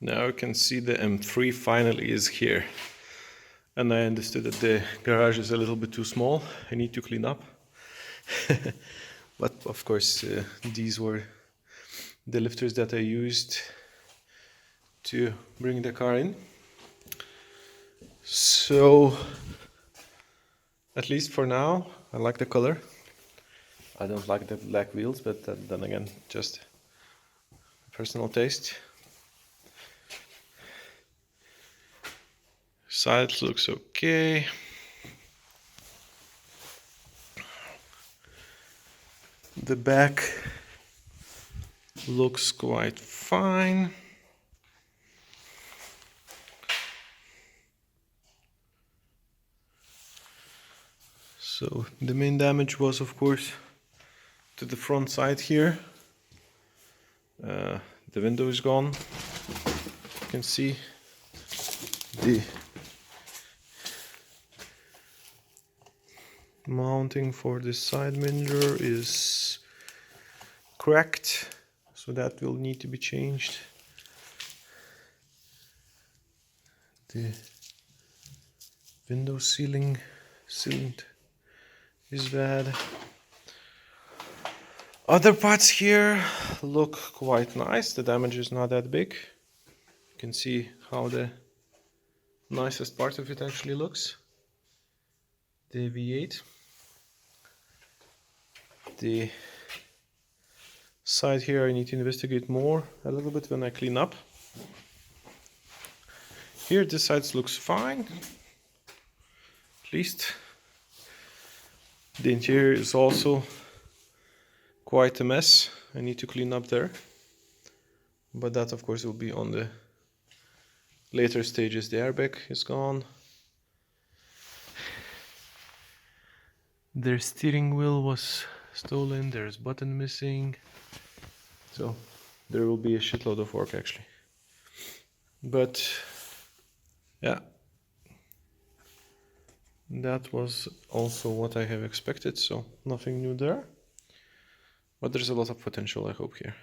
Now you can see the M3 finally is here. And I understood that the garage is a little bit too small. I need to clean up. But of course, these were the lifters that I used to bring the car in. So, at least for now, I like the color. I don't like the black wheels, but then again, just personal taste. Side looks okay. The back looks quite fine. So the main damage was, of course, to the front side here. The window is gone. You can see the mounting for the side mirror is cracked, so that will need to be changed. The window sealant is bad. Other parts here look quite nice. The damage is not that big. You can see how the nicest part of it actually looks. The V8. The side here I need to investigate more a little bit when I clean up. Here this side looks fine. At least. The interior is also quite a mess. I need to clean up there. But that of course will be on the later stages. The airbag is gone. Their steering wheel was stolen. There's button missing. So there will be a shitload of work actually. But yeah, that was also what I have expected, so nothing new there. But there's a lot of potential, I hope, here.